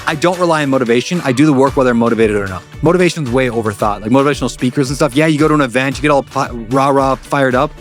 I don't rely on motivation. I do the work whether I'm motivated or not. Motivation's way overthought. Like motivational speakers and stuff. Yeah, you go to an event, you get all rah-rah fired up.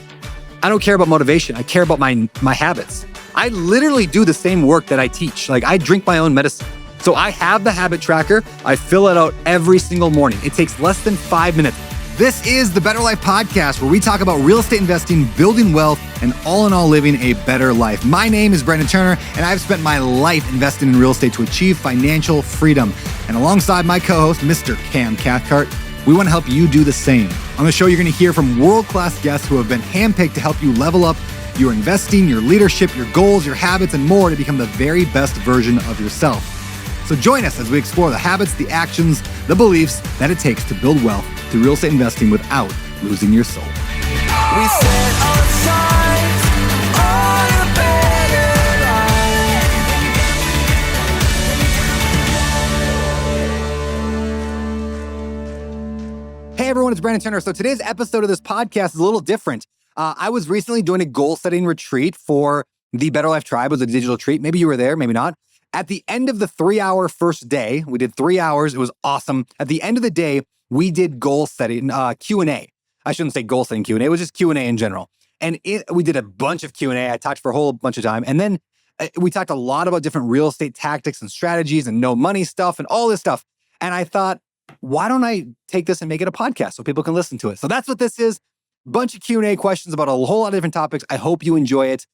I don't care about motivation. I care about my habits. I literally do the same work that I teach. Like I drink my own medicine. So I have the habit tracker. I fill it out every single morning. It takes less than 5 minutes. This is the Better Life podcast, where we talk about real estate investing, building wealth, and all in all living a better life. My name is Brandon Turner, and I've spent my life investing in real estate to achieve financial freedom. And alongside my co-host, Mr. Cam Cathcart, we want to help you do the same. On the show, you're going to hear from world-class guests who have been handpicked to help you level up your investing, your leadership, your goals, your habits, and more to become the very best version of yourself. So join us as we explore the habits, the actions, the beliefs that it takes to build wealth through real estate investing without losing your soul. We set our sights on a better life. Hey everyone, it's Brandon Turner. So today's episode of this podcast is a little different. I was recently doing a goal-setting retreat for the Better Life Tribe. It was a digital retreat. Maybe you were there, maybe not. At the end of the 3-hour first day, we did 3 hours. It was awesome. At the end of the day, we did goal setting, Q&A. I shouldn't say goal setting Q&A. It was just Q&A in general. And we did a bunch of Q&A. I talked for a whole bunch of time. And then we talked a lot about different real estate tactics and strategies and no money stuff and all this stuff. And I thought, why don't I take this and make it a podcast so people can listen to it? So that's what this is. Bunch of Q&A questions about a whole lot of different topics. I hope you enjoy it.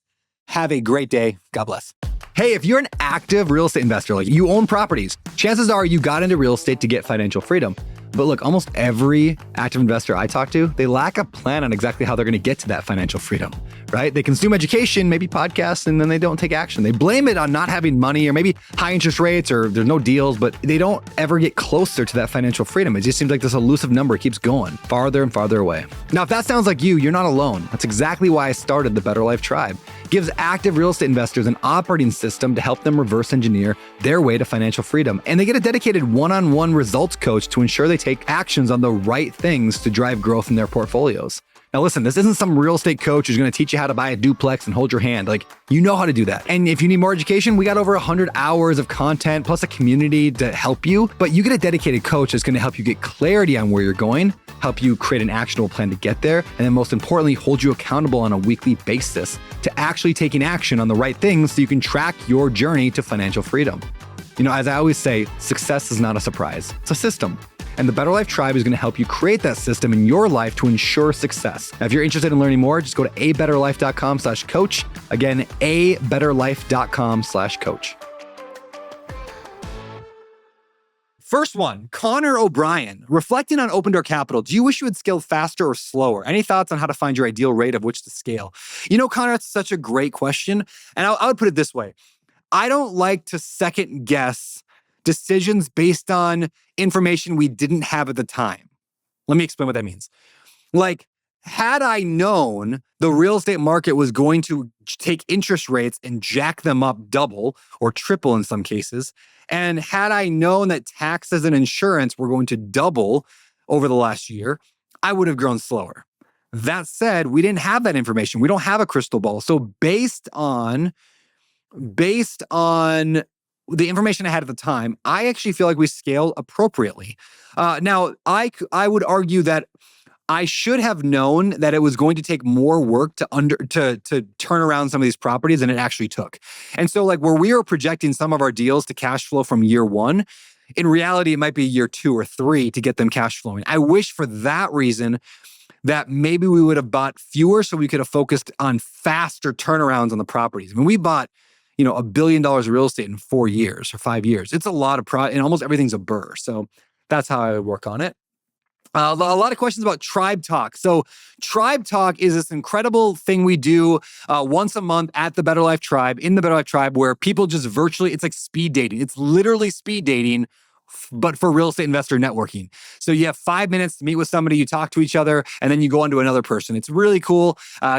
Have a great day. God bless. Hey, if you're an active real estate investor, like you own properties, chances are you got into real estate to get financial freedom. But look, almost every active investor I talk to, they lack a plan on exactly how they're going to get to that financial freedom, right? They consume education, maybe podcasts, and then they don't take action. They blame it on not having money or maybe high interest rates or there's no deals, but they don't ever get closer to that financial freedom. It just seems like this elusive number keeps going farther and farther away. Now, if that sounds like you're not alone. That's exactly why I started the Better Life Tribe. It gives active real estate investors an operating system to help them reverse engineer their way to financial freedom. And they get a dedicated one-on-one results coach to ensure they take actions on the right things to drive growth in their portfolios. Now listen, this isn't some real estate coach who's going to teach you how to buy a duplex and hold your hand. Like, you know how to do that. And if you need more education, we got over 100 hours of content plus a community to help you. But you get a dedicated coach that's going to help you get clarity on where you're going, help you create an actionable plan to get there, and then most importantly, hold you accountable on a weekly basis to actually taking action on the right things so you can track your journey to financial freedom. You know, as I always say, success is not a surprise. It's a system. And the Better Life Tribe is going to help you create that system in your life to ensure success. Now, if you're interested in learning more, just go to abetterlife.com/coach. Again, abetterlife.com/coach. First one, Connor O'Brien. Reflecting on Open Door Capital, do you wish you had scaled faster or slower? Any thoughts on how to find your ideal rate of which to scale? You know, Connor, that's such a great question. And I would put it this way. I don't like to second guess decisions based on information we didn't have at the time. Let me explain what that means. Like, had I known the real estate market was going to take interest rates and jack them up double or triple in some cases, and had I known that taxes and insurance were going to double over the last year, I would have grown slower. That said, we didn't have that information. We don't have a crystal ball. So based on the information I had at the time, I actually feel like we scaled appropriately. Now, I would argue that I should have known that it was going to take more work to turn around some of these properties than it actually took. And so, like, where we are projecting some of our deals to cash flow from year one, in reality, it might be year 2 or 3 to get them cash flowing. I wish for that reason that maybe we would have bought fewer so we could have focused on faster turnarounds on the properties. I mean, we bought $1 billion of real estate in 4 years or 5 years. It's a lot of and almost everything's a burr. So that's how I would work on it. A lot of questions about Tribe Talk. So Tribe Talk is this incredible thing we do once a month at the Better Life Tribe, in the Better Life Tribe, where people just virtually, it's like speed dating. It's literally speed dating, but for real estate investor networking. So you have 5 minutes to meet with somebody, you talk to each other, and then you go on to another person. It's really cool.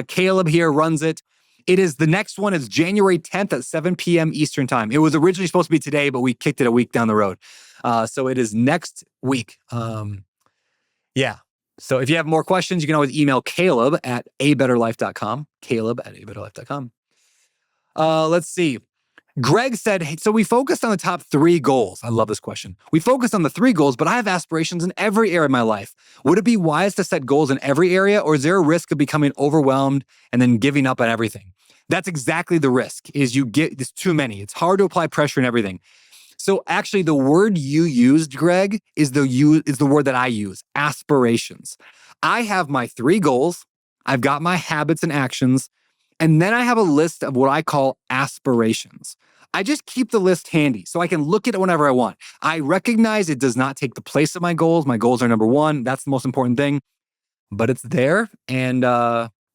Caleb here runs it. The next one is January 10th at 7 p.m. Eastern time. It was originally supposed to be today, but we kicked it a week down the road. So it is next week. Yeah. So if you have more questions, you can always email Caleb at abetterlife.com. Caleb at abetterlife.com. Let's see. Greg said, hey, so we focused on the top 3 goals. I love this question. We focused on the 3 goals, but I have aspirations in every area of my life. Would it be wise to set goals in every area, or is there a risk of becoming overwhelmed and then giving up on everything? That's exactly the risk, is there's too many. It's hard to apply pressure in everything. So actually the word you used, Greg, is the word that I use, aspirations. I have my 3 goals. I've got my habits and actions. And then I have a list of what I call aspirations. I just keep the list handy so I can look at it whenever I want. I recognize it does not take the place of my goals. My goals are number 1. That's the most important thing, but it's there. And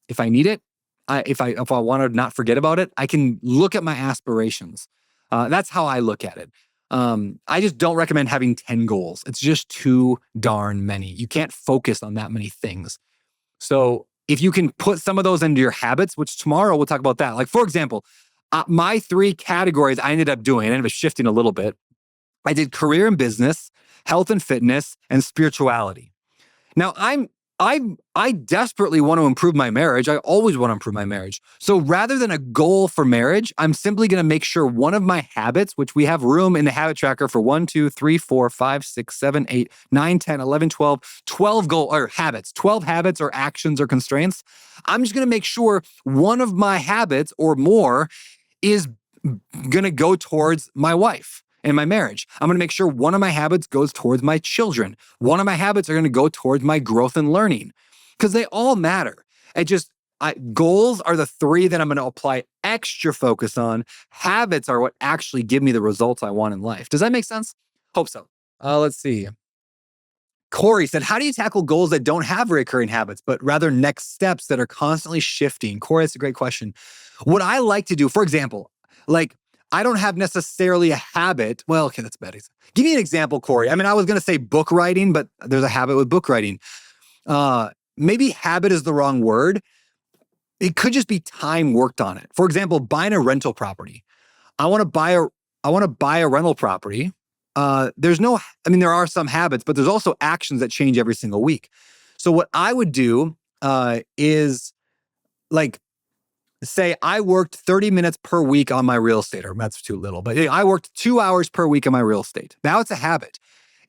if I need it, if I want to not forget about it, I can look at my aspirations. That's how I look at it. I just don't recommend having 10 goals. It's just too darn many. You can't focus on that many things. So if you can put some of those into your habits, which tomorrow we'll talk about that. Like, for example, my 3 categories I ended up shifting a little bit. I did career and business, health and fitness, and spirituality. Now, I desperately want to improve my marriage. I always want to improve my marriage. So rather than a goal for marriage, I'm simply going to make sure one of my habits, which we have room in the habit tracker for 1, 2, 3, 4, 5, 6, 7, 8, 9, 10, 11, 12 habits, 12 habits or actions or constraints. I'm just going to make sure one of my habits or more is going to go towards my wife and my marriage. I'm going to make sure one of my habits goes towards my children. One of my habits are going to go towards my growth and learning, because they all matter. Goals are the 3 that I'm going to apply extra focus on. Habits are what actually give me the results I want in life. Does that make sense? Hope so. Let's see. Corey said, how do you tackle goals that don't have recurring habits, but rather next steps that are constantly shifting? Corey, that's a great question. What I like to do, for example, I don't have necessarily a habit. Well, okay, that's bad. Give me an example, Corey. I mean, I was going to say book writing, but there's a habit with book writing. Maybe habit is the wrong word. It could just be time worked on it. For example, buying a rental property. I want to buy a rental property. There are some habits, but there's also actions that change every single week. So what I would do is say I worked 30 minutes per week on my real estate, or that's too little, but I worked 2 hours per week on my real estate. Now it's a habit.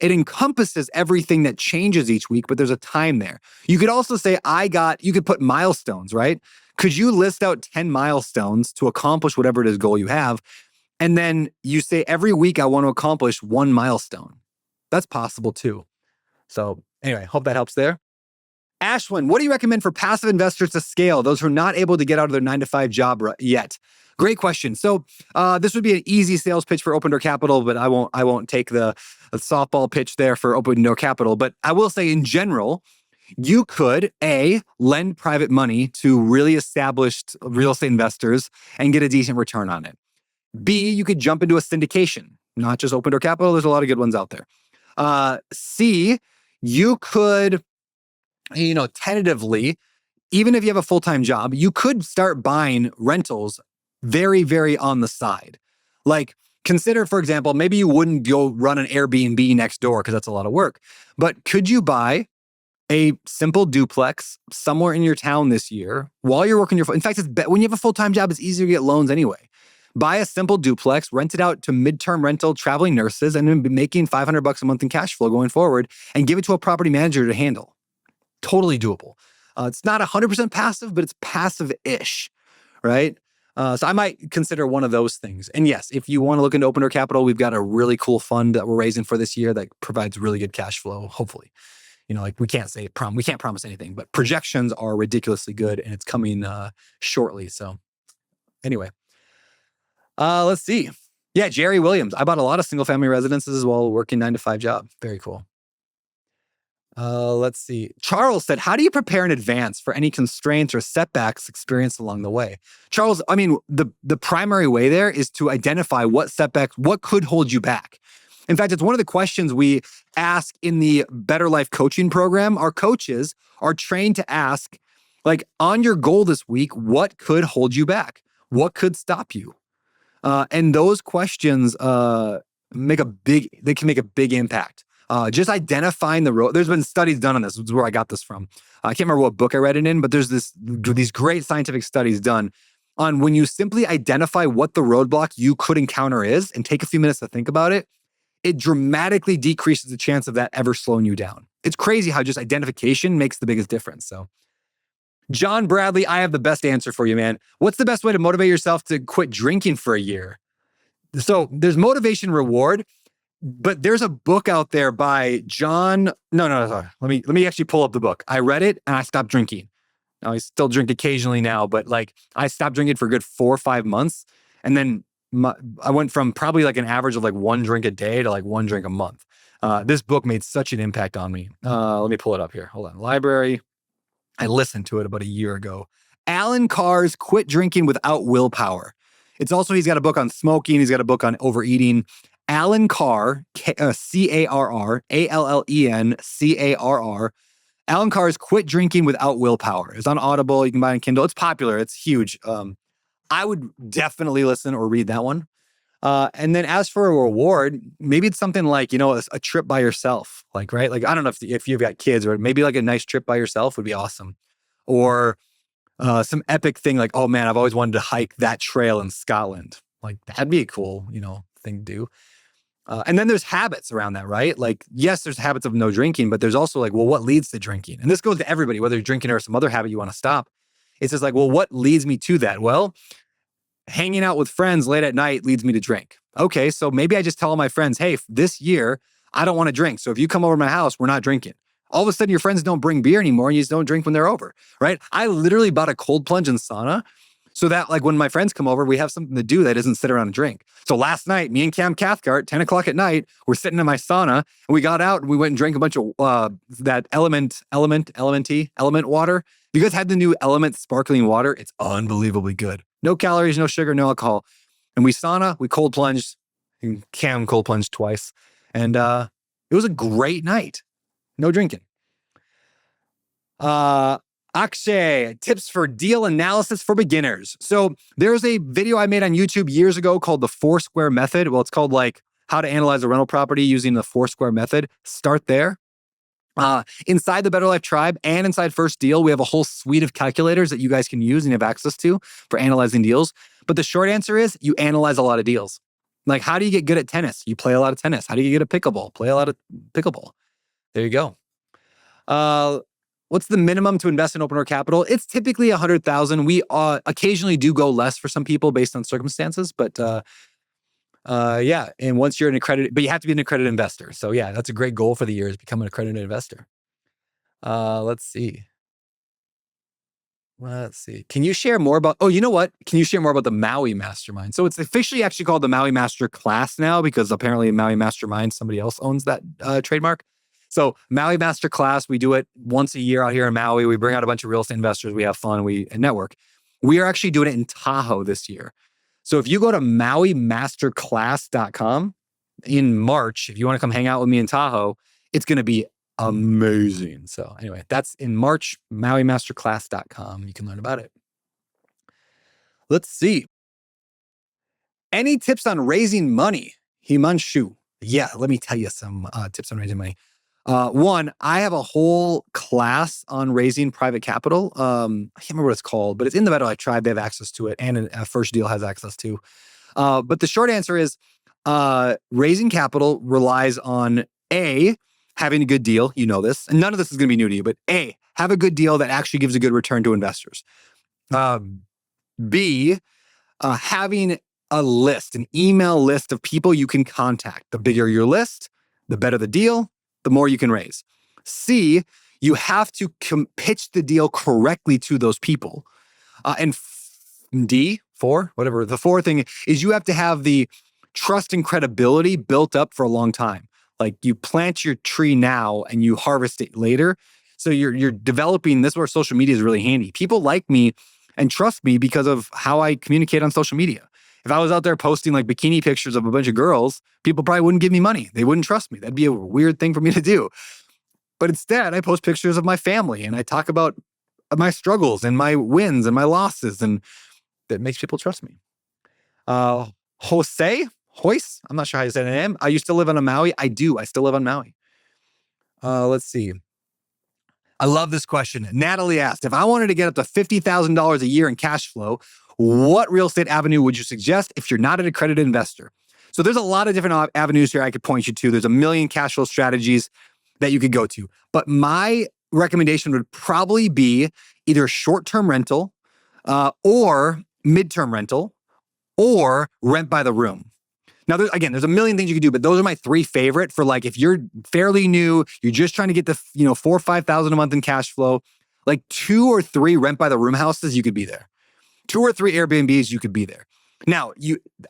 It encompasses everything that changes each week, but there's a time there. You could also say you could put milestones, right? Could you list out 10 milestones to accomplish whatever it is goal you have? And then you say every week I want to accomplish 1 milestone. That's possible too. So anyway, hope that helps there. Ashwin, what do you recommend for passive investors to scale, those who are not able to get out of their 9-to-5 job yet? Great question. So this would be an easy sales pitch for Open Door Capital, but I won't take the softball pitch there for Open Door Capital. But I will say in general, you could lend private money to really established real estate investors and get a decent return on it. B, you could jump into a syndication, not just Open Door Capital. There's a lot of good ones out there. C, you could, tentatively, even if you have a full-time job, you could start buying rentals very, very on the side. Like, consider, for example, maybe you wouldn't go run an Airbnb next door because that's a lot of work. But could you buy a simple duplex somewhere in your town this year while you're working in fact, when you have a full-time job, it's easier to get loans anyway. Buy a simple duplex, rent it out to midterm rental traveling nurses, and then be making $500 a month in cash flow going forward, and give it to a property manager to handle. Totally doable. It's not 100% passive, but it's passive-ish, right? So I might consider one of those things. And yes, if you want to look into Open Door Capital, we've got a really cool fund that we're raising for this year that provides really good cash flow, hopefully. We can't promise anything, but projections are ridiculously good, and it's coming shortly. So anyway, let's see. Yeah, Jerry Williams. I bought a lot of single-family residences while working 9-to-5 job. Very cool. Let's see. Charles said, how do you prepare in advance for any constraints or setbacks experienced along the way? Charles, the primary way there is to identify what could hold you back. In fact, it's one of the questions we ask in the BetterLife coaching program. Our coaches are trained to ask, on your goal this week, what could hold you back? What could stop you? And those questions can make a big impact. Just identifying the road. There's been studies done on this. This is where I got this from. I can't remember what book I read it in, but there's these great scientific studies done on when you simply identify what the roadblock you could encounter is and take a few minutes to think about it, it dramatically decreases the chance of that ever slowing you down. It's crazy how just identification makes the biggest difference. So, John Bradley, I have the best answer for you, man. What's the best way to motivate yourself to quit drinking for a year? So there's motivation reward, but there's a book out there by John. No, sorry. Let me actually pull up the book. I read it and I stopped drinking. Now, I still drink occasionally now, but like I stopped drinking for a good 4 or 5 months. And then I went from probably like an average of like 1 drink a day to like 1 drink a month. This book made such an impact on me. Let me pull it up here. Hold on. Library. I listened to it about a year ago. Alan Carr's Quit Drinking Without Willpower. It's also, he's got a book on smoking. He's got a book on overeating. Alan Carr, C-A-R-R, A-L-L-E-N, C-A-R-R. Alan Carr's Quit Drinking Without Willpower. It's on Audible. You can buy it on Kindle. It's popular. It's huge. I would definitely listen or read that one. And then as for a reward, maybe it's something like, a trip by yourself. Like, right? Like, I don't know if you've got kids, or maybe like a nice trip by yourself would be awesome. Or some epic thing like, oh man, I've always wanted to hike that trail in Scotland. Like, that'd be a cool, thing to do. And then there's habits around that, right? Like, yes, there's habits of no drinking, but there's also like, well, what leads to drinking? And this goes to everybody, whether you're drinking or some other habit you want to stop. It's just like, well, what leads me to that? Well, hanging out with friends late at night leads me to drink. Okay, so maybe I just tell all my friends, hey, this year, I don't want to drink. So if you come over to my house, we're not drinking. All of a sudden, your friends don't bring beer anymore and you just don't drink when they're over, right? I literally bought a cold plunge and sauna so that like when my friends come over, we have something to do that isn't sit around and drink. So last night, me and Cam Cathcart, 10 o'clock at night, we're sitting in my sauna and we got out and we went and drank a bunch of that element water. If you guys had the new Element sparkling water, it's unbelievably good. No calories, no sugar, no alcohol. And we sauna, we cold plunged, and Cam cold plunged twice. And it was a great night. No drinking. Akshay, tips for deal analysis for beginners. So there's a video I made on YouTube years ago called the 4-Square Method. Well, it's called like how to analyze a rental property using the 4-Square Method. Start there. Inside the BetterLife tribe and inside First Deal, we have a whole suite of calculators that you guys can use and have access to for analyzing deals. But the short answer is you analyze a lot of deals. Like, how do you get good at tennis? You play a lot of tennis. How do you get at pickleball? Play a lot of pickleball. There you go. What's the minimum to invest in open door capital? It's typically $100,000. We occasionally do go less for some people based on circumstances, but yeah. And once you're an accredited, but you have to be an accredited investor. So yeah, that's a great goal for the year is become an accredited investor. Let's see. Can you share more about, you know what? Can you share more about the Maui Mastermind? So it's officially actually called the Maui Master Class now because apparently Maui Mastermind, somebody else owns that trademark. So Maui Master Class, we do it once a year out here in Maui. We bring out a bunch of real estate investors. We have fun. We network. We are actually doing it in Tahoe this year. So if you go to MauiMasterClass.com in March, if you want to come hang out with me in Tahoe, it's going to be amazing. So anyway, that's in March, MauiMasterClass.com. You can learn about it. Let's see. Any tips on raising money? Himanshu. Yeah, let me tell you some tips on raising money. One, I have a whole class on raising private capital. I can't remember what it's called, but it's in the BetterLife tribe. They have access to it, and First Deal has access to. But the short answer is raising capital relies on A, having a good deal. You know this. And none of this is going to be new to you, but A, have a good deal that actually gives a good return to investors. B, having a list, an email list of people you can contact. The bigger your list, the better the deal, the more you can raise. C, you have to pitch the deal correctly to those people. And D, 4, whatever. The 4th thing is you have to have the trust and credibility built up for a long time. Like you plant your tree now and you harvest it later. So you're developing, this is where social media is really handy. People like me and trust me because of how I communicate on social media. If I was out there posting like bikini pictures of a bunch of girls, people probably wouldn't give me money. They wouldn't trust me. That'd be a weird thing for me to do. But instead, I post pictures of my family and I talk about my struggles and my wins and my losses, and that makes people trust me. Hoyce, I'm not sure how you say the name. You still live on Maui? I do. I still live on Maui. Let's see. I love this question. Natalie asked, if I wanted to get up to $50,000 a year in cash flow, what real estate avenue would you suggest if you're not an accredited investor? So there's a lot of different avenues here I could point you to. There's a million cash flow strategies that you could go to. But my recommendation would probably be either short-term rental or midterm rental or rent by the room. Now, there's a million things you could do, but those are my three favorite for like if you're fairly new, you're just trying to get the 4,000 or 5,000 a month in cash flow, like 2 or 3 rent by the room houses, you could be there. 2 or 3 Airbnbs, you could be there. Now,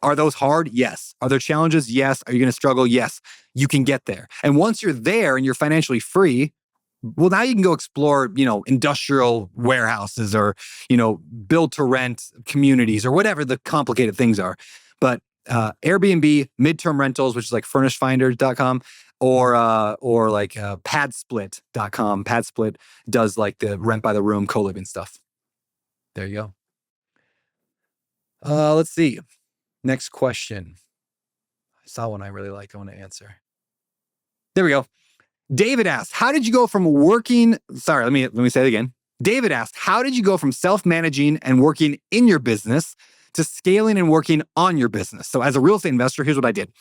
are those hard? Yes. Are there challenges? Yes. Are you going to struggle? Yes. You can get there. And once you're there and you're financially free, well, now you can go explore, industrial warehouses or, build to rent communities or whatever the complicated things are. But Airbnb, midterm rentals, which is like furnishfinders.com or like padsplit.com. Padsplit does like the rent by the room co-living stuff. There you go. Let's see. Next question. I saw one I really liked. I want to answer. There we go. David asked, how did you go from working? Sorry, let me say it again. David asked, how did you go from self-managing and working in your business to scaling and working on your business? So as a real estate investor, here's what I did.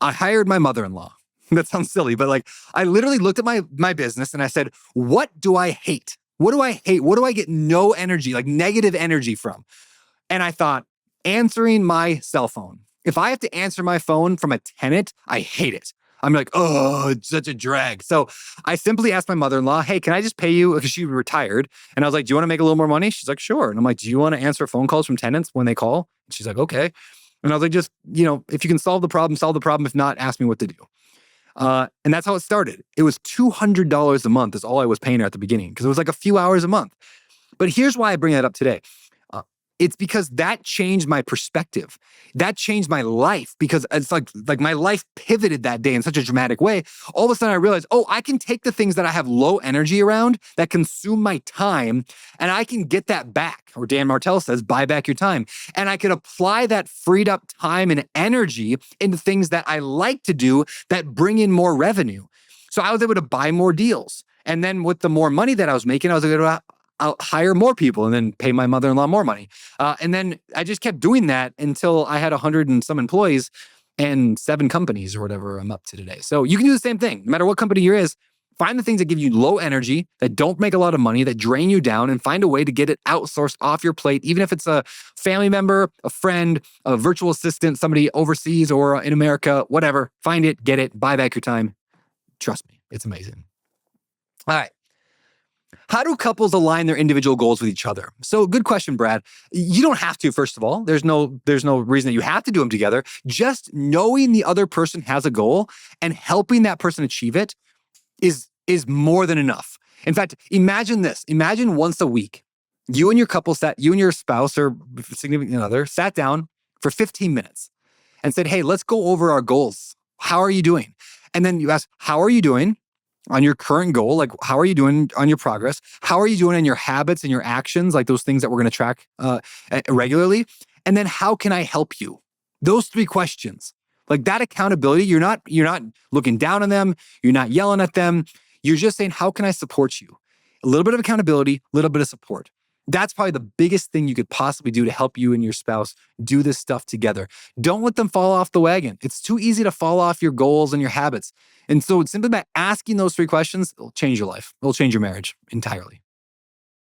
I hired my mother-in-law. That sounds silly, but like I literally looked at my business and I said, what do I hate? What do I hate? What do I get no energy, like negative energy from? And I thought, answering my cell phone. If I have to answer my phone from a tenant, I hate it. I'm like, oh, it's such a drag. So I simply asked my mother-in-law, hey, can I just pay you? Because she retired. And I was like, do you want to make a little more money? She's like, sure. And I'm like, do you want to answer phone calls from tenants when they call? And she's like, okay. And I was like, just, if you can solve the problem, solve the problem. If not, ask me what to do. And that's how it started. It was $200 a month is all I was paying her at the beginning because it was like a few hours a month. But here's why I bring that up today. It's because that changed my perspective. That changed my life because it's like my life pivoted that day in such a dramatic way. All of a sudden I realized, I can take the things that I have low energy around that consume my time and I can get that back. Or Dan Martell says, buy back your time. And I could apply that freed up time and energy into things that I like to do that bring in more revenue. So I was able to buy more deals. And then with the more money that I was making, I was able to I'll hire more people and then pay my mother-in-law more money. And then I just kept doing that until I had 100 and some employees and 7 companies or whatever I'm up to today. So you can do the same thing. No matter what company you're in, find the things that give you low energy, that don't make a lot of money, that drain you down, and find a way to get it outsourced off your plate, even if it's a family member, a friend, a virtual assistant, somebody overseas or in America, whatever. Find it, get it, buy back your time. Trust me, it's amazing. All right. How do couples align their individual goals with each other? So good question, Brad. You don't have to, first of all. There's no reason that you have to do them together. Just knowing the other person has a goal and helping that person achieve it is more than enough. In fact, imagine this. Imagine once a week, you and your spouse or significant other sat down for 15 minutes and said, hey, let's go over our goals. How are you doing? And then you ask, how are you doing on your current goal? Like, how are you doing on your progress? How are you doing in your habits and your actions, like those things that we're going to track regularly? And then how can I help you? Those 3 questions. Like that accountability, you're not looking down on them. You're not yelling at them. You're just saying, how can I support you? A little bit of accountability, a little bit of support. That's probably the biggest thing you could possibly do to help you and your spouse do this stuff together. Don't let them fall off the wagon. It's too easy to fall off your goals and your habits. And so simply by asking those 3 questions, it'll change your life. It'll change your marriage entirely.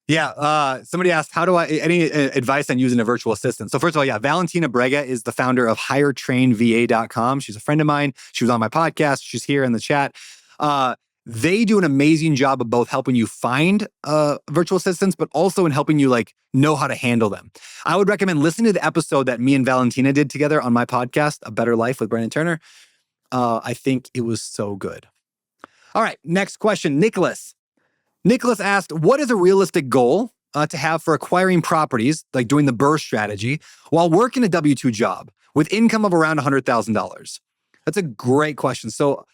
Yeah. Somebody asked, any advice on using a virtual assistant? So first of all, Valentina Brega is the founder of HireTrainVA.com. She's a friend of mine. She was on my podcast. She's here in the chat. They do an amazing job of both helping you find virtual assistants, but also in helping you know how to handle them. I would recommend listening to the episode that me and Valentina did together on my podcast, A Better Life with Brandon Turner. I think it was so good. All right, next question, Nicholas. Nicholas asked, what is a realistic goal to have for acquiring properties, like doing the BRRRR strategy, while working a W-2 job with income of around $100,000? That's a great question. So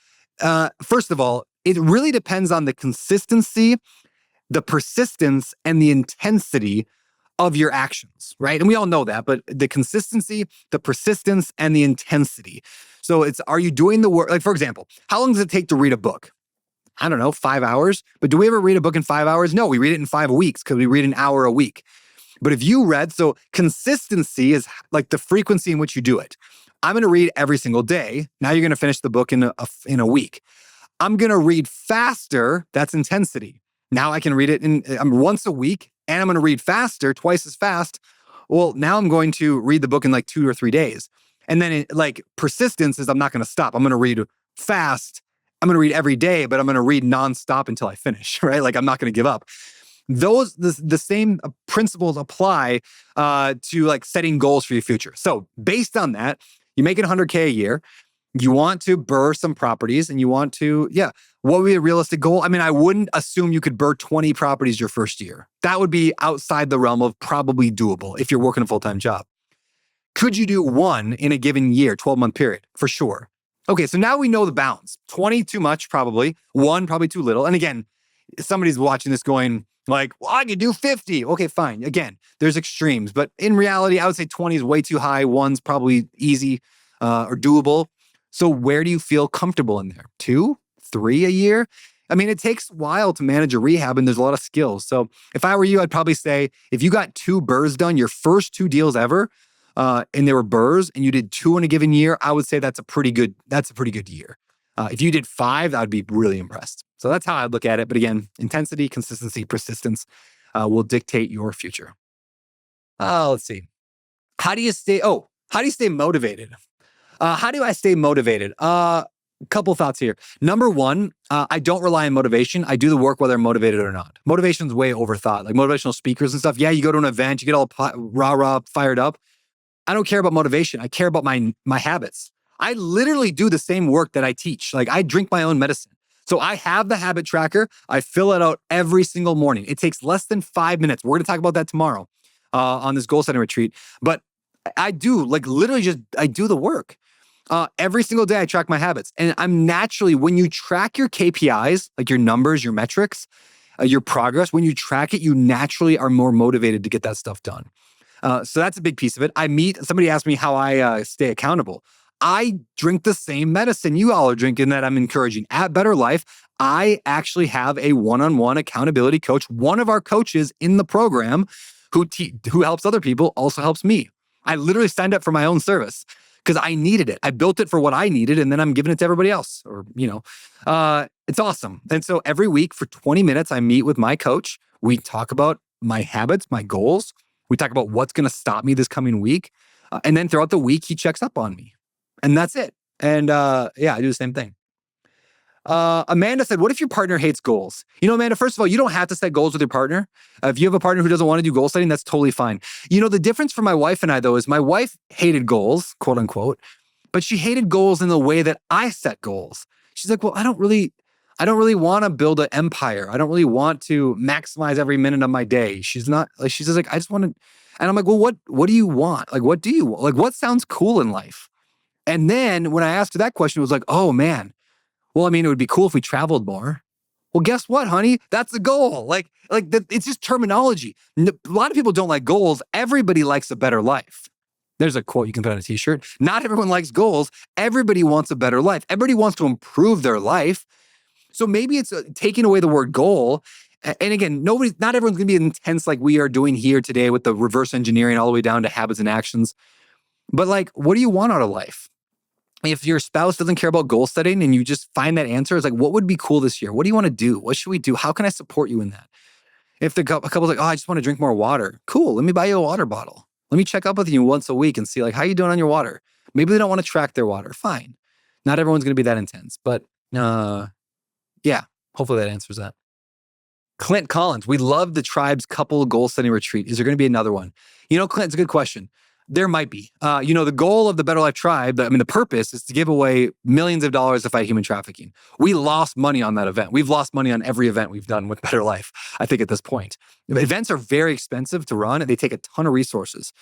first of all, it really depends on the consistency, the persistence, and the intensity of your actions, right? And we all know that, but the consistency, the persistence, and the intensity. So are you doing the work? Like, for example, how long does it take to read a book? I don't know, 5 hours. But do we ever read a book in 5 hours? No, we read it in 5 weeks because we read an hour a week. But if you read, so consistency is like the frequency in which you do it. I'm going to read every single day. Now you're going to finish the book in a week. I'm going to read faster. That's intensity. Now I can read it in once a week, and I'm going to read faster, twice as fast. Well, now I'm going to read the book in like 2 or 3 days. And then persistence is I'm not going to stop. I'm going to read fast. I'm going to read every day, but I'm going to read nonstop until I finish, right? Like I'm not going to give up. The same principles apply to like setting goals for your future. So based on that, you're making $100K a year. You want to burr some properties and you want to, what would be a realistic goal? I mean, I wouldn't assume you could burr 20 properties your first year. That would be outside the realm of probably doable if you're working a full-time job. Could you do one in a given year, 12-month period? For sure. Okay, so now we know the bounds. 20 too much, probably. One, probably too little. And again, somebody's watching this going like, well, I could do 50. Okay, fine. Again, there's extremes. But in reality, I would say 20 is way too high. One's probably easy or doable. So where do you feel comfortable in there? 2, 3 a year? I mean, it takes a while to manage a rehab and there's a lot of skills. So if I were you, I'd probably say if you got 2 burrs done, your first 2 deals ever, and they were burrs and you did 2 in a given year, I would say that's a pretty good year. If you did 5, I would be really impressed. So that's how I'd look at it. But again, intensity, consistency, persistence will dictate your future. Let's see. How do you stay motivated? How do I stay motivated? Couple thoughts here. Number one, I don't rely on motivation. I do the work whether I'm motivated or not. Motivation's way overthought. Like motivational speakers and stuff. Yeah, you go to an event, you get all rah-rah, fired up. I don't care about motivation. I care about my habits. I literally do the same work that I teach. Like I drink my own medicine. So I have the habit tracker. I fill it out every single morning. It takes less than 5 minutes. We're going to talk about that tomorrow on this goal setting retreat. But I do I do the work. Every single day I track my habits. And I'm naturally, when you track your KPIs, like your numbers, your metrics, your progress, when you track it, you naturally are more motivated to get that stuff done. So that's a big piece of it. Somebody asked me how I stay accountable. I drink the same medicine you all are drinking that I'm encouraging. At BetterLife, I actually have a one-on-one accountability coach. One of our coaches in the program who helps other people also helps me. I literally signed up for my own service because I needed it. I built it for what I needed, and then I'm giving it to everybody else. It's awesome. And so every week for 20 minutes, I meet with my coach. We talk about my habits, my goals. We talk about what's going to stop me this coming week. And then throughout the week, he checks up on me. And that's it. And I do the same thing. Amanda said, what if your partner hates goals? Amanda, first of all, you don't have to set goals with your partner. If you have a partner who doesn't want to do goal setting, that's totally fine. The difference for my wife and I, though, is my wife hated goals, quote unquote, but she hated goals in the way that I set goals. She's like, well, I don't really want to build an empire. I don't really want to maximize every minute of my day. She's just like, I just want to, and I'm like, well, what do you want? Like, what do you want? Like, what sounds cool in life? And then when I asked her that question, it was like, oh man, well, I mean, it would be cool if we traveled more. Well, guess what, honey? That's the goal. It's just terminology. A lot of people don't like goals. Everybody likes a better life. There's a quote you can put on a t-shirt. Not everyone likes goals. Everybody wants a better life. Everybody wants to improve their life. So maybe it's taking away the word goal. And again, not everyone's going to be intense like we are doing here today with the reverse engineering all the way down to habits and actions. But what do you want out of life? If your spouse doesn't care about goal setting and you just find that answer, it's like, what would be cool this year? What do you want to do? What should we do? How can I support you in that? If a couple's like, oh, I just want to drink more water. Cool. Let me buy you a water bottle. Let me check up with you once a week and see how you doing on your water. Maybe they don't want to track their water. Fine. Not everyone's going to be that intense, but hopefully that answers that. Clint Collins, we love the tribe's couple goal setting retreat. Is there going to be another one? Clint, it's a good question. There might be. The goal of the BetterLife tribe, the purpose is to give away millions of dollars to fight human trafficking. We lost money on that event. We've lost money on every event we've done with BetterLife, I think, at this point. Events are very expensive to run and they take a ton of resources.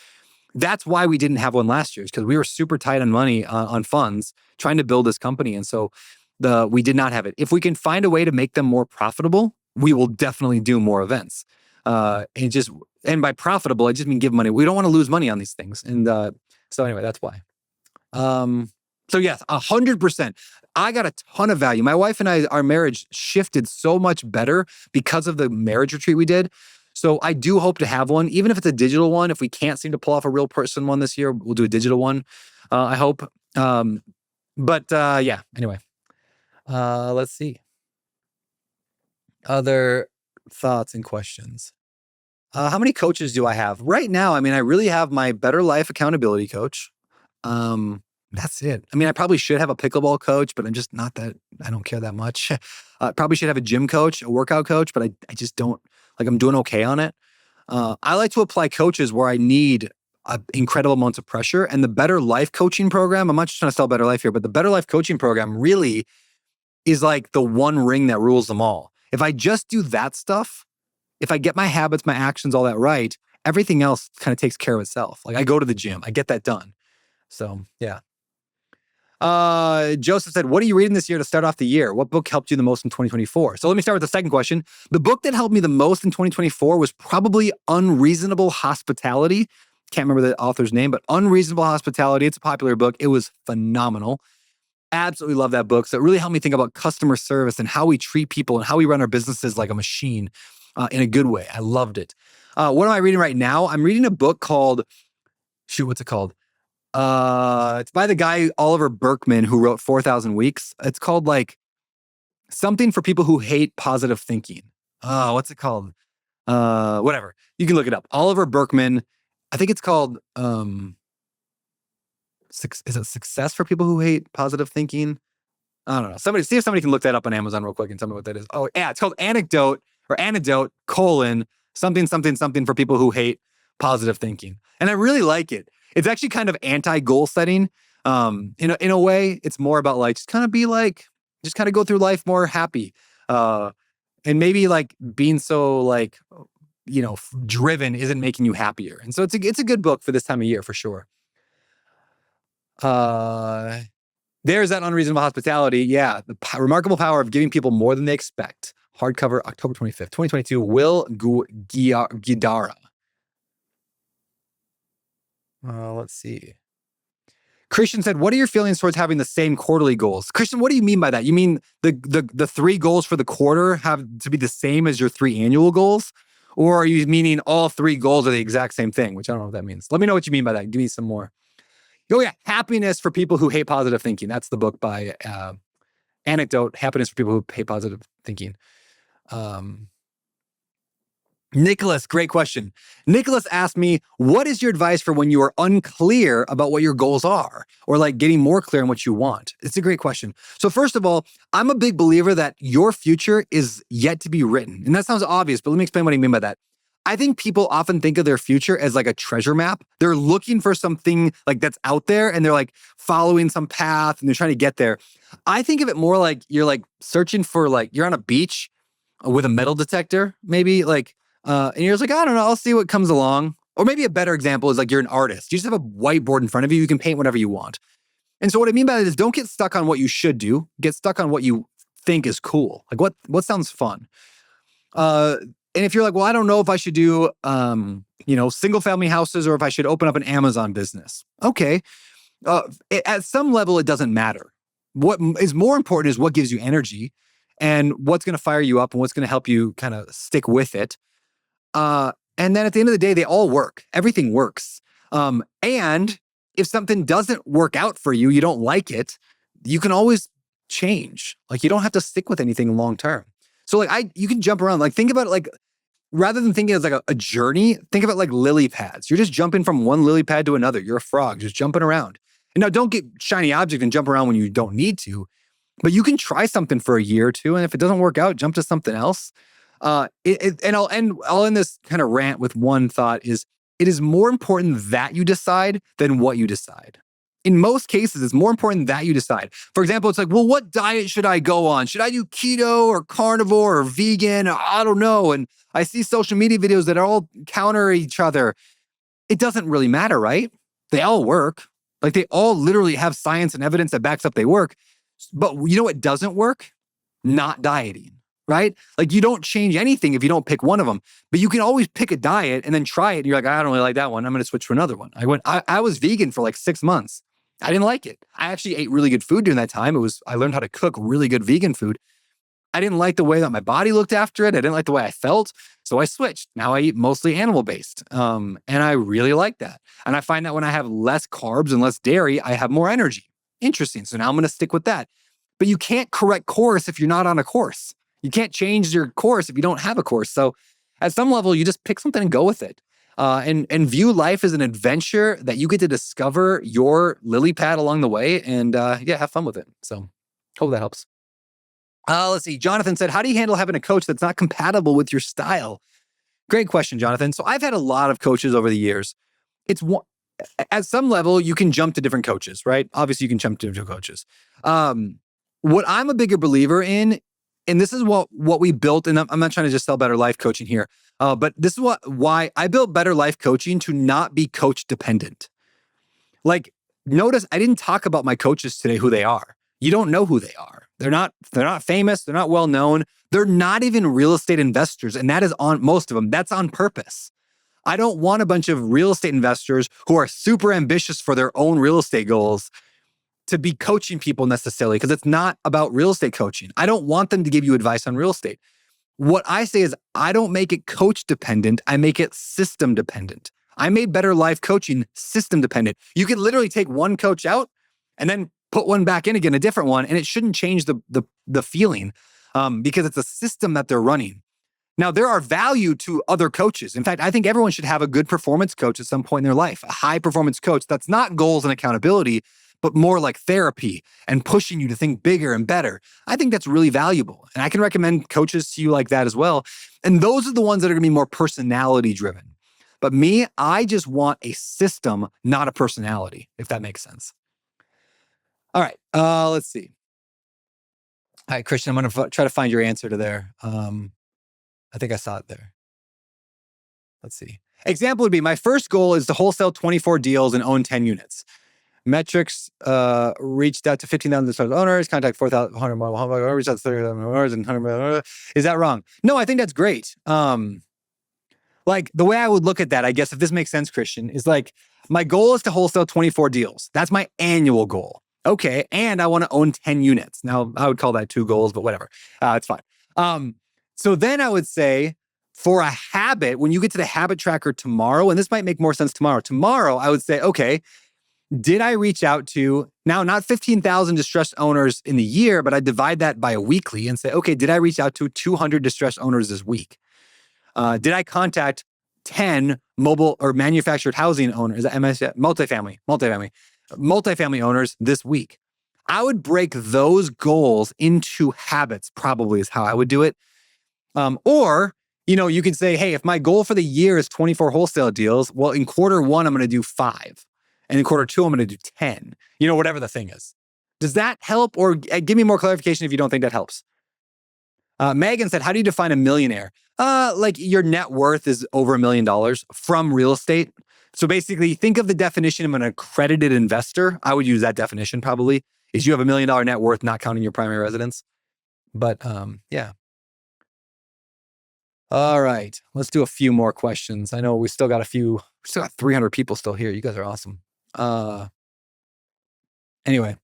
That's why we didn't have one last year, is because we were super tight on money, on funds, trying to build this company. And so we did not have it. If we can find a way to make them more profitable, we will definitely do more events. And by profitable, I just mean give money. We don't want to lose money on these things. And so anyway, that's why. So yes, 100%. I got a ton of value. My wife and I, our marriage shifted so much better because of the marriage retreat we did. So I do hope to have one, even if it's a digital one. If we can't seem to pull off a real person one this year, we'll do a digital one. I hope. Yeah, anyway. Let's see. Other thoughts and questions. How many coaches do I have? Right now, I mean, I really have my BetterLife accountability coach. That's it. I mean, I probably should have a pickleball coach, but I'm just not that, I don't care that much. Probably should have a gym coach, a workout coach, but I just don't, like, I'm doing okay on it. I like to apply coaches where I need incredible amounts of pressure. And the BetterLife coaching program, I'm not just trying to sell BetterLife here, but the BetterLife coaching program really is like the one ring that rules them all. If I just do that stuff, if I get my habits, my actions, all that right, everything else kind of takes care of itself. Like, I go to the gym, I get that done. So yeah. Joseph said, what are you reading this year to start off the year? What book helped you the most in 2024? So let me start with the second question. The book that helped me the most in 2024 was probably Unreasonable Hospitality. Can't remember the author's name, but Unreasonable Hospitality. It's a popular book. It was phenomenal. Absolutely love that book. So it really helped me think about customer service and how we treat people and how we run our businesses like a machine in a good way. I loved it. What am I reading right now? I'm reading a book called, what's it called? It's by the guy, Oliver Burkeman, who wrote 4,000 Weeks. It's called like something for people who hate positive thinking. What's it called? Whatever. You can look it up. Oliver Burkeman. I think it's called, is it Success for People Who Hate Positive Thinking? I don't know. See if somebody can look that up on Amazon real quick and tell me what that is. Oh yeah, it's called Antidote something for people who hate positive thinking. And I really like it. It's actually kind of anti-goal setting. In a way, it's more about like, just kind of go through life more happy. And maybe like being so like, driven isn't making you happier. And so it's a good book for this time of year for sure. There's that Unreasonable Hospitality. Yeah. The Remarkable Power of Giving People More Than They Expect. Hardcover, October 25th, 2022. Will Guidara. Let's see. Christian said, what are your feelings towards having the same quarterly goals? Christian, what do you mean by that? You mean the 3 goals for the quarter have to be the same as your 3 annual goals? Or are you meaning all 3 goals are the exact same thing? Which I don't know what that means. Let me know what you mean by that. Give me some more. Oh yeah, Happiness for People Who Hate Positive Thinking. That's the book by Anecdote, Happiness for People Who Hate Positive Thinking. Nicholas, great question. Nicholas asked me, what is your advice for when you are unclear about what your goals are or like getting more clear on what you want? It's a great question. So first of all, I'm a big believer that your future is yet to be written. And that sounds obvious, but let me explain what I mean by that. I think people often think of their future as like a treasure map. They're looking for something like that's out there and they're like following some path and they're trying to get there. I think of it more like you're like searching for like, you're on a beach with a metal detector, maybe like, and you're just like, I don't know, I'll see what comes along. Or maybe a better example is like you're an artist. You just have a whiteboard in front of you. You can paint whatever you want. And so what I mean by that is don't get stuck on what you should do. Get stuck on what you think is cool. Like what sounds fun. And if you're like, well, I don't know if I should do, single family houses or if I should open up an Amazon business. Okay. At some level, it doesn't matter. What is more important is what gives you energy and what's going to fire you up and what's going to help you kind of stick with it. And then at the end of the day, they all work. Everything works. And if something doesn't work out for you, you don't like it, you can always change. Like you don't have to stick with anything long term. So like you can jump around. Like think about it like, rather than thinking as like a journey, think of it like lily pads. You're just jumping from one lily pad to another. You're a frog, just jumping around. And now don't get shiny object and jump around when you don't need to, but you can try something for a year or two. And if it doesn't work out, jump to something else. And I'll end this kind of rant with one thought is it is more important that you decide than what you decide. In most cases, it's more important that you decide. For example, it's like, well, what diet should I go on? Should I do keto or carnivore or vegan? I don't know. And I see social media videos that all counter each other. It doesn't really matter, right? They all work. Like they all literally have science and evidence that backs up they work. But you know what doesn't work? Not dieting, right? Like you don't change anything if you don't pick one of them. But you can always pick a diet and then try it. And you're like, I don't really like that one. I'm going to switch to another one. I was vegan for like 6 months. I didn't like it. I actually ate really good food during that time. I learned how to cook really good vegan food. I didn't like the way that my body looked after it. I didn't like the way I felt. So I switched. Now I eat mostly animal-based. And I really like that. And I find that when I have less carbs and less dairy, I have more energy. Interesting. So now I'm going to stick with that. But you can't correct course if you're not on a course. You can't change your course if you don't have a course. So at some level, you just pick something and go with it. And view life as an adventure that you get to discover your lily pad along the way and have fun with it. So hope that helps. Let's see. Jonathan said, how do you handle having a coach that's not compatible with your style? Great question, Jonathan. So I've had a lot of coaches over the years. At some level, you can jump to different coaches, right? Obviously, you can jump to different coaches. What I'm a bigger believer in, and this is what we built, and I'm not trying to just sell Better Life coaching here, but this is why I built Better Life coaching to not be coach dependent. Like, notice I didn't talk about my coaches today, who they are. You don't know who they are. They're not famous. They're not well known. They're not even real estate investors. And that is on most of them. That's on purpose. I don't want a bunch of real estate investors who are super ambitious for their own real estate goals to be coaching people necessarily, because it's not about real estate coaching. I don't want them to give you advice on real estate. What I say is I don't make it coach dependent. I make it system dependent. I made Better Life coaching system dependent. You can literally take one coach out and then put one back in again, a different one, and it shouldn't change the feeling because it's a system that they're running. Now, there are value to other coaches. In fact, I think everyone should have a good performance coach at some point in their life, a high performance coach that's not goals and accountability, but more like therapy and pushing you to think bigger and better. I think that's really valuable. And I can recommend coaches to you like that as well. And those are the ones that are going to be more personality driven. But me, I just want a system, not a personality, if that makes sense. All right, let's see. All right, Christian, I'm going to try to find your answer to there. I think I saw it there. Let's see. Example would be, my first goal is to wholesale 24 deals and own 10 units. Metrics reached out to 15,000 owners, contact 4,100 more, reached out to 30,000 owners and 100. Is that wrong? No, I think that's great. Like the way I would look at that, I guess, if this makes sense, Christian, is like my goal is to wholesale 24 deals. That's my annual goal. Okay, and I want to own 10 units. Now, I would call that 2 goals, but whatever. It's fine. So then I would say, for a habit, when you get to the habit tracker tomorrow, and this might make more sense tomorrow, I would say, okay, did I reach out to, now not 15,000 distressed owners in the year, but I divide that by a weekly and say, okay, did I reach out to 200 distressed owners this week? Did I contact 10 mobile or manufactured housing owners, multifamily owners this week? I would break those goals into habits, probably is how I would do it. Or, you could say, hey, if my goal for the year is 24 wholesale deals, well, in quarter 1, I'm going to do 5. And in quarter 2, I'm going to do 10, whatever the thing is. Does that help? Or give me more clarification if you don't think that helps. Megan said, how do you define a millionaire? Like your net worth is over $1 million from real estate. So basically, think of the definition of an accredited investor. I would use that definition probably, is you have $1 million net worth, not counting your primary residence. But yeah. All right, let's do a few more questions. I know we still got 300 people still here. You guys are awesome. Anyway,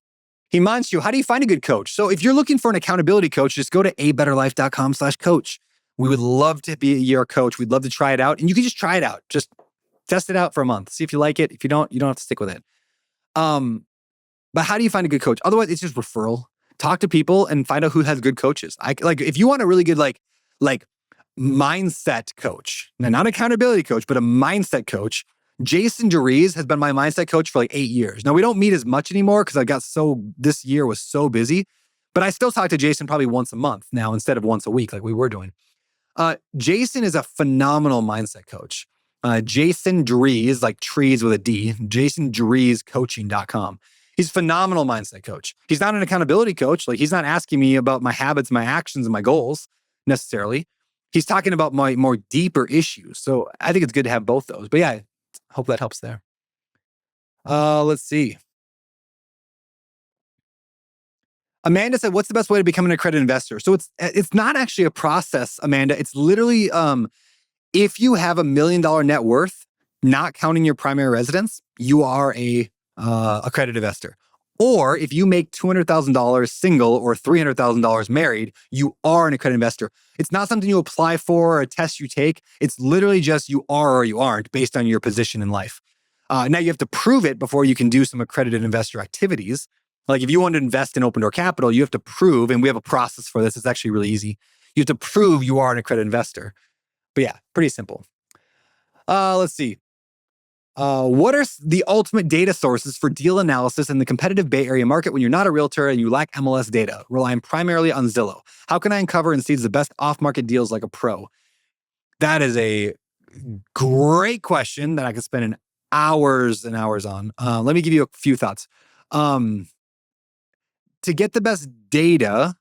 Himanshu, how do you find a good coach? So if you're looking for an accountability coach, just go to abetterlife.com/coach. We would love to be your coach. We'd love to try it out. And you can just try it out. Just test it out for a month. See if you like it. If you don't have to stick with it. But how do you find a good coach? Otherwise, it's just referral. Talk to people and find out who has good coaches. If you want a really good like mindset coach, now not accountability coach, but a mindset coach, Jason Derees has been my mindset coach for like 8 years. Now we don't meet as much anymore because this year was so busy, but I still talk to Jason probably once a month now instead of once a week like we were doing. Jason is a phenomenal mindset coach. Jason Derees, like trees with a D, jasondereescoaching.com. He's a phenomenal mindset coach. He's not an accountability coach. Like he's not asking me about my habits, my actions, and my goals necessarily. He's talking about my more deeper issues. So I think it's good to have both those. But yeah, hope that helps there. Let's see. Amanda said, what's the best way to become an accredited investor? So it's not actually a process, Amanda. It's literally, if you have $1 million net worth, not counting your primary residence, you are a accredited investor. Or if you make $200,000 single or $300,000 married, you are an accredited investor. It's not something you apply for or a test you take. It's literally just you are or you aren't based on your position in life. Now you have to prove it before you can do some accredited investor activities. Like if you want to invest in Open Door Capital, you have to prove, and we have a process for this. It's actually really easy. You have to prove you are an accredited investor. But yeah, pretty simple. Let's see. What are the ultimate data sources for deal analysis in the competitive Bay Area market when you're not a realtor and you lack MLS data, relying primarily on Zillow? How can I uncover and seize the best off-market deals like a pro? That is a great question that I could spend hours and hours on. Let me give you a few thoughts. To get the best data,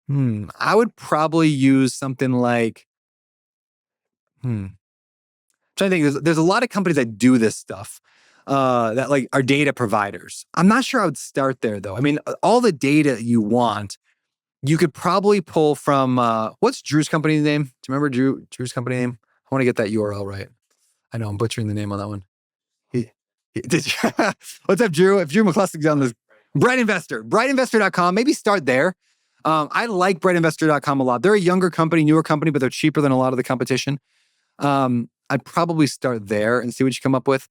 I would probably use something like, trying to think, there's a lot of companies that do this stuff that like are data providers. I'm not sure I would start there though. I mean, all the data you want, you could probably pull from, what's Drew's company's name? Do you remember Drew's company name? I want to get that URL right. I know I'm butchering the name on that one. What's up, Drew? If Drew McCluskey's on this, Bright Investor, brightinvestor.com, maybe start there. I like brightinvestor.com a lot. They're a younger company, newer company, but they're cheaper than a lot of the competition. I'd probably start there and see what you come up with.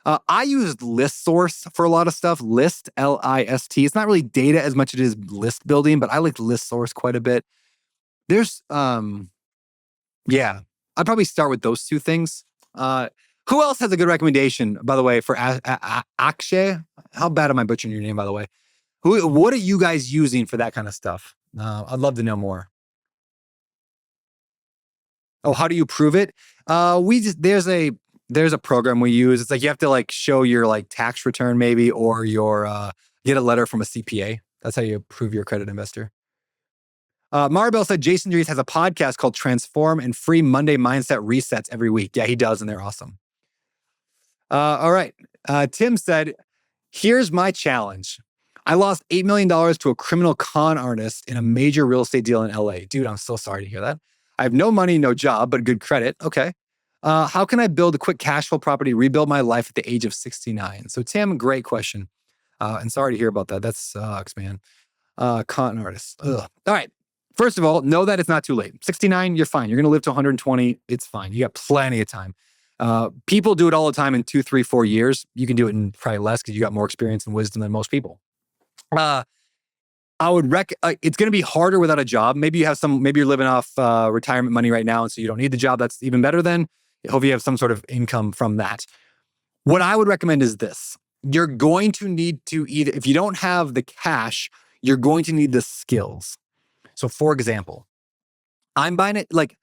I used ListSource for a lot of stuff. List, L-I-S-T. It's not really data as much as it is list building, but I like ListSource quite a bit. There's, I'd probably start with those two things. Who else has a good recommendation, by the way, for Akshay? How bad am I butchering your name, by the way? What are you guys using for that kind of stuff? I'd love to know more. Oh, how do you prove it? There's a program we use. It's like you have to like show your like tax return maybe, or your get a letter from a CPA. That's how you prove you're a credit investor. Maribel said Jason Dries has a podcast called Transform and free Monday Mindset Resets every week. Yeah, he does, and they're awesome. All right. Tim said, here's my challenge. I lost $8 million to a criminal con artist in a major real estate deal in LA. Dude, I'm so sorry to hear that. I have no money, no job, but good credit. Okay. How can I build a quick cash flow property, rebuild my life at the age of 69? So Tim, great question. And sorry to hear about that. That sucks, man. Con artist. Ugh. All right. First of all, know that it's not too late. 69, you're fine. You're going to live to 120. It's fine. You got plenty of time. People do it all the time in 2, 3, 4 years. You can do it in probably less because you got more experience and wisdom than most people. I would it's going to be harder without a job. Maybe you're living off retirement money right now, and so you don't need the job. That's even better then. Hopefully you have some sort of income from that. What I would recommend is this. You're going to need to if you don't have the cash, you're going to need the skills. So for example, I'm buying it let me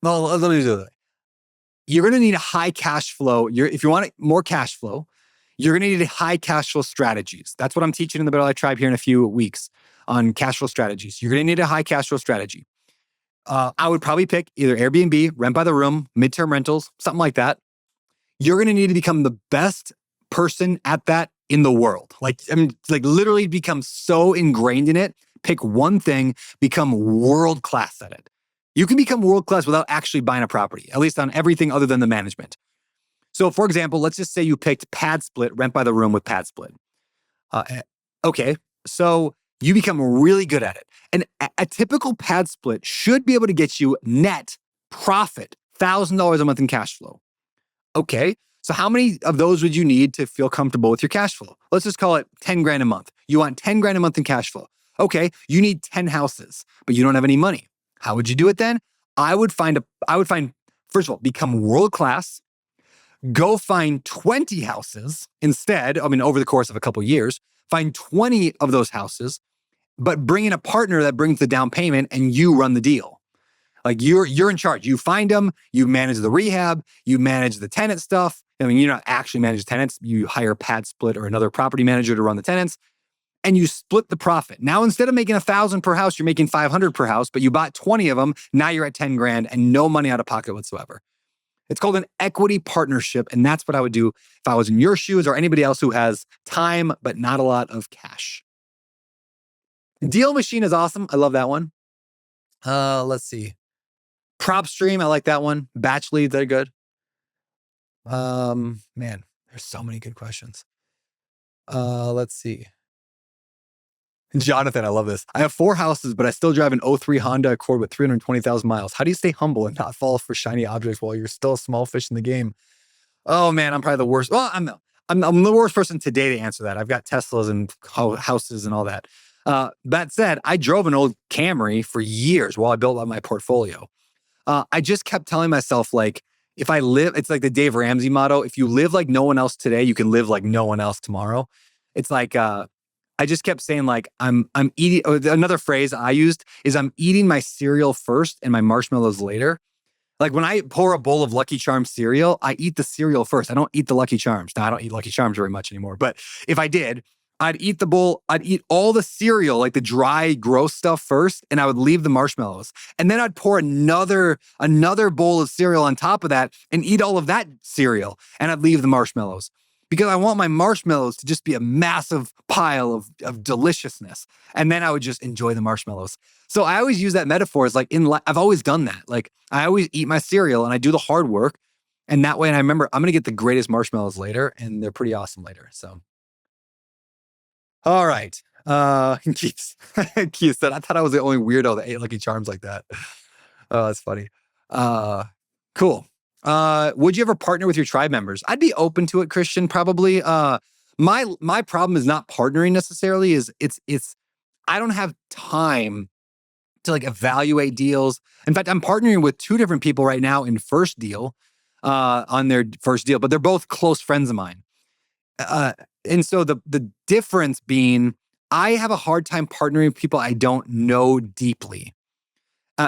do it. You're going to need a high cash flow. If you want more cash flow, you're going to need high cash flow strategies. That's what I'm teaching in the BetterLife Tribe here in a few weeks on cash flow strategies. You're going to need a high cash flow strategy. I would probably pick either Airbnb, rent by the room, midterm rentals, something like that. You're going to need to become the best person at that in the world. Literally become so ingrained in it. Pick one thing, become world class at it. You can become world class without actually buying a property, at least on everything other than the management. So for example, let's just say you picked pad split, rent by the room with pad split. Okay, so you become really good at it. And a typical pad split should be able to get you net profit, $1,000 a month in cash flow. Okay, so how many of those would you need to feel comfortable with your cash flow? Let's just call it 10 grand a month. You want 10 grand a month in cash flow. Okay, you need 10 houses, but you don't have any money. How would you do it then? I would find, first of all, become world class. Go find 20 houses instead. Over the course of a couple of years, find 20 of those houses, but bring in a partner that brings the down payment and you run the deal. Like you're in charge. You find them, you manage the rehab, you manage the tenant stuff. You're not actually manage tenants. You hire pad split or another property manager to run the tenants, and you split the profit. Now, instead of making 1,000 per house, you're making 500 per house, but you bought 20 of them. Now you're at 10 grand and no money out of pocket whatsoever. It's called an equity partnership, and that's what I would do if I was in your shoes or anybody else who has time but not a lot of cash. Deal Machine is awesome. I love that one. Let's see. PropStream, I like that one. Batch leads, they're good. Man, there's so many good questions. Let's see. Jonathan, I love this. I have 4 houses, but I still drive an '03 Honda Accord with 320,000 miles. How do you stay humble and not fall for shiny objects while you're still a small fish in the game? Oh man, I'm probably the worst. Well, I'm the worst person today to answer that. I've got Teslas and houses and all that. That said, I drove an old Camry for years while I built up my portfolio. I just kept telling myself, like, if I live, it's like the Dave Ramsey motto: if you live like no one else today, you can live like no one else tomorrow. It's like I just kept saying, like, I'm eating. Another phrase I used is I'm eating my cereal first and my marshmallows later. Like when I pour a bowl of Lucky Charms cereal, I eat the cereal first. I don't eat the Lucky Charms. Now, I don't eat Lucky Charms very much anymore. But if I did, I'd eat the bowl. I'd eat all the cereal, like the dry, gross stuff first, and I would leave the marshmallows. And then I'd pour another bowl of cereal on top of that and eat all of that cereal, and I'd leave the marshmallows. Because I want my marshmallows to just be a massive pile of deliciousness. And then I would just enjoy the marshmallows. So I always use that metaphor as like, I've always done that. Like I always eat my cereal and I do the hard work. And that way, and I remember I'm going to get the greatest marshmallows later, and they're pretty awesome later. So, all right. Keith said, I thought I was the only weirdo that ate Lucky Charms like that. Oh, that's funny. Cool. Would you ever partner with your tribe members? I'd be open to it, Christian, probably. My problem is not partnering necessarily, is it's I don't have time to like evaluate deals. In fact, I'm partnering with 2 different people right now in first deal, on their first deal, but they're both close friends of mine. And so the difference being, I have a hard time partnering with people I don't know deeply.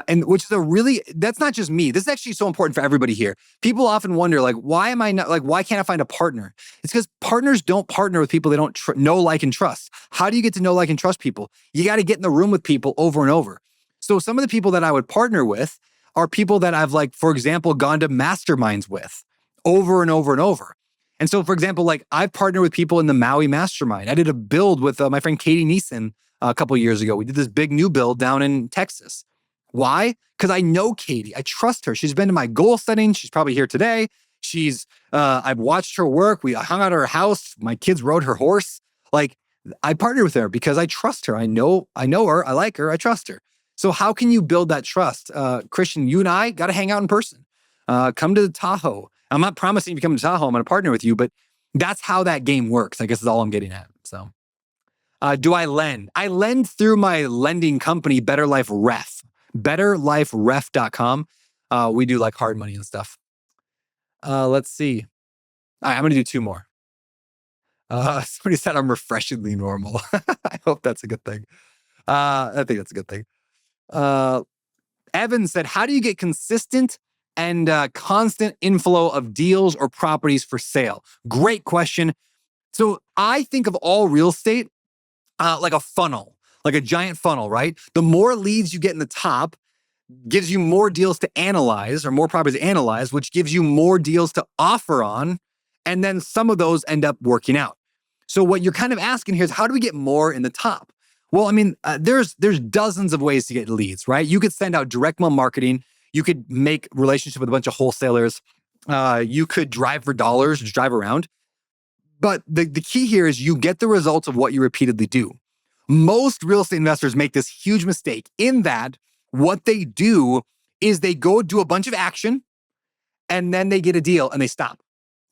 And which is that's not just me. This is actually so important for everybody here. People often wonder, like, why can't I find a partner? It's because partners don't partner with people they don't know, like, and trust. How do you get to know, like, and trust people? You got to get in the room with people over and over. So some of the people that I would partner with are people that I've, like, for example, gone to masterminds with over and over and over. And so, for example, like, I've partnered with people in the Maui mastermind. I did a build with my friend Katie Neeson a couple of years ago. We did this big new build down in Texas. Why? Because I know Katie. I trust her. She's been to my goal setting. She's probably here today. I've watched her work. We hung out at her house. My kids rode her horse. Like, I partnered with her because I trust her. I know her. I like her. I trust her. So how can you build that trust? Christian, you and I got to hang out in person. Come to the Tahoe. I'm not promising you come to Tahoe. I'm going to partner with you, but that's how that game works, I guess is all I'm getting at. So, do I lend? I lend through my lending company, BetterLife Ref. BetterLifeRef.com. We do like hard money and stuff. Let's see. All right, I'm going to do 2 more. Somebody said I'm refreshingly normal. I hope that's a good thing. I think that's a good thing. Evan said, how do you get consistent and constant inflow of deals or properties for sale? Great question. So I think of all real estate like a funnel, like a giant funnel, right? The more leads you get in the top gives you more deals to analyze, or more properties to analyze, which gives you more deals to offer on. And then some of those end up working out. So what you're kind of asking here is, how do we get more in the top? Well, I mean, there's dozens of ways to get leads, right? You could send out direct mail marketing. You could make relationship with a bunch of wholesalers. You could drive for dollars, just drive around. But the key here is you get the results of what you repeatedly do. Most real estate investors make this huge mistake in that what they do is they go do a bunch of action and then they get a deal and they stop.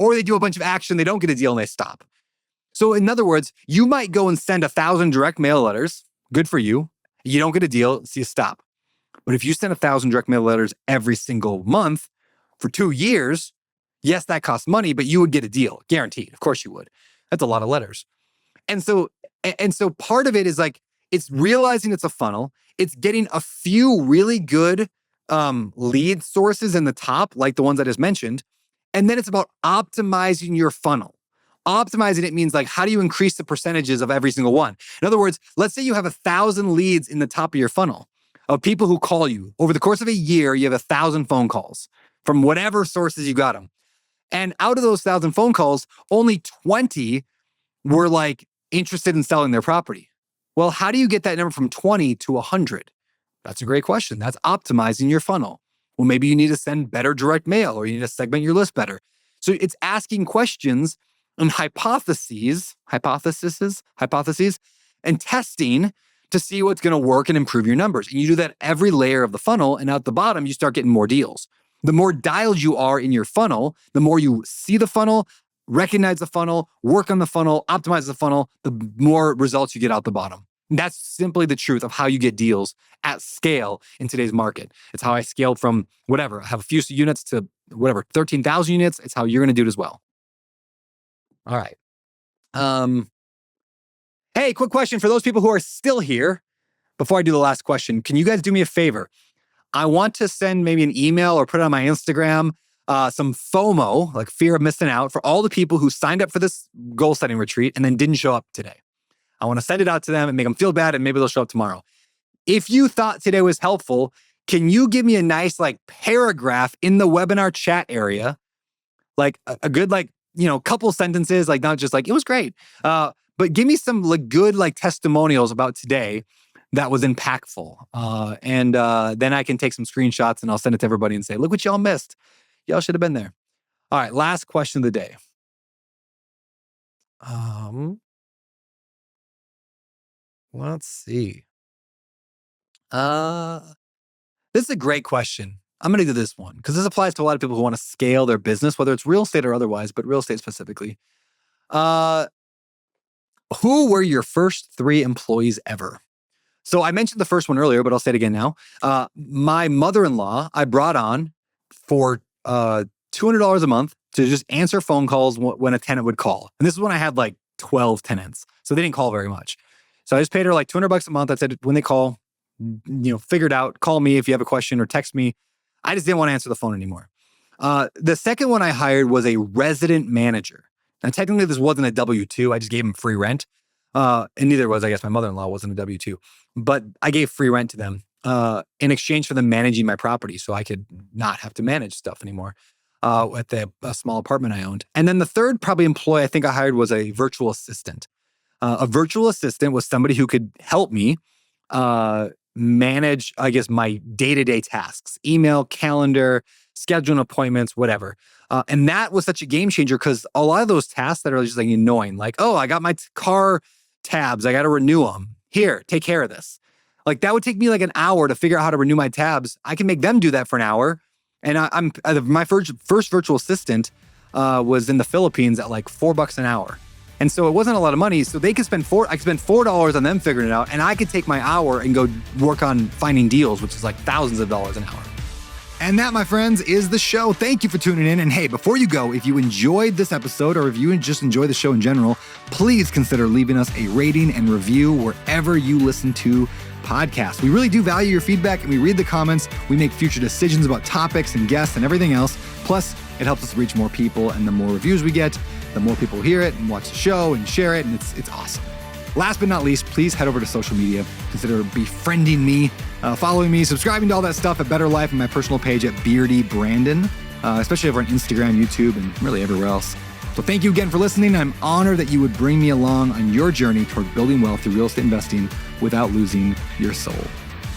Or they do a bunch of action, they don't get a deal and they stop. So in other words, you might go and send 1,000 direct mail letters. Good for you. You don't get a deal, so you stop. But if you send 1,000 direct mail letters every single month for 2 years, yes, that costs money, but you would get a deal, guaranteed. Of course you would. That's a lot of letters. And so part of it is like, it's realizing it's a funnel. It's getting a few really good lead sources in the top, like the ones I just mentioned. And then it's about optimizing your funnel. Optimizing it means, like, how do you increase the percentages of every single one? In other words, let's say you have 1,000 leads in the top of your funnel of people who call you. Over the course of a year, you have 1,000 phone calls from whatever sources you got them. And out of those 1,000 phone calls, only 20 were like interested in selling their property. Well, how do you get that number from 20 to 100? That's a great question. That's optimizing your funnel. Well, maybe you need to send better direct mail, or you need to segment your list better. So it's asking questions and hypotheses, and testing to see what's going to work and improve your numbers. And you do that every layer of the funnel, and at the bottom, you start getting more deals. The more dialed you are in your funnel, the more you see the funnel, recognize the funnel, work on the funnel, optimize the funnel, the more results you get out the bottom. And that's simply the truth of how you get deals at scale in today's market. It's how I scaled from whatever, I have a few units to whatever, 13,000 units. It's how you're going to do it as well. All right. Hey, quick question for those people who are still here. Before I do the last question, can you guys do me a favor? I want to send maybe an email or put it on my Instagram, some FOMO, like fear of missing out, for all the people who signed up for this goal setting retreat and then didn't show up today. I want to send it out to them and make them feel bad, and maybe they'll show up tomorrow. If you thought today was helpful, can you give me a nice paragraph in the webinar chat area? Like a good couple sentences, not just it was great. But give me some good testimonials about today that was impactful. And then I can take some screenshots and I'll send it to everybody and say, look what y'all missed. Y'all should have been there. All right, last question of the day. Let's see. This is a great question. I'm going to do this one because this applies to a lot of people who want to scale their business, whether it's real estate or otherwise, but real estate specifically. Who were your first 3 employees ever? So I mentioned the first one earlier, but I'll say it again now. My mother-in-law, I brought on for $200 a month to just answer phone calls when a tenant would call. And this is when I had 12 tenants. So they didn't call very much. So I just paid her $200 a month. I said, when they call, figure it out. Call me if you have a question or text me. I just didn't want to answer the phone anymore. The second one I hired was a resident manager. Now, technically, this wasn't a W-2. I just gave him free rent. And neither was, I guess, my mother-in-law wasn't a W-2. But I gave free rent to them in exchange for them managing my property so I could not have to manage stuff anymore at a small apartment I owned. And then the third probably employee I think I hired was a virtual assistant. A virtual assistant was somebody who could help me manage, I guess, my day-to-day tasks, email, calendar, scheduling appointments, whatever. And that was such a game changer because a lot of those tasks that are just annoying, I got my Carr tabs, I got to renew them. Here, take care of this. That would take me an hour to figure out how to renew my tabs. I can make them do that for an hour. And my first virtual assistant was in the Philippines at $4 an hour. And so it wasn't a lot of money. So they could spend I could spend $4 on them figuring it out. And I could take my hour and go work on finding deals, which is thousands of dollars an hour. And that, my friends, is the show. Thank you for tuning in. And hey, before you go, if you enjoyed this episode or if you just enjoy the show in general, please consider leaving us a rating and review wherever you listen to podcasts. We really do value your feedback and we read the comments. We make future decisions about topics and guests and everything else. Plus, it helps us reach more people, and the more reviews we get, the more people hear it and watch the show and share it, and it's awesome. Last but not least, please head over to social media. Consider befriending me, following me, subscribing to all that stuff at BetterLife and my personal page at Beardy Brandon, especially over on Instagram, YouTube, and really everywhere else. So thank you again for listening. I'm honored that you would bring me along on your journey toward building wealth through real estate investing without losing your soul.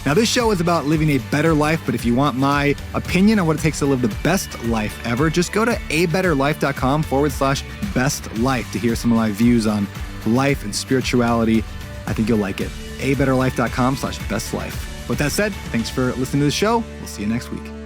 Now, this show is about living a better life, but if you want my opinion on what it takes to live the best life ever, just go to abetterlife.com/best life to hear some of my views on life and spirituality. I think you'll like it. abetterlife.com/best life. With that said, thanks for listening to the show. We'll see you next week.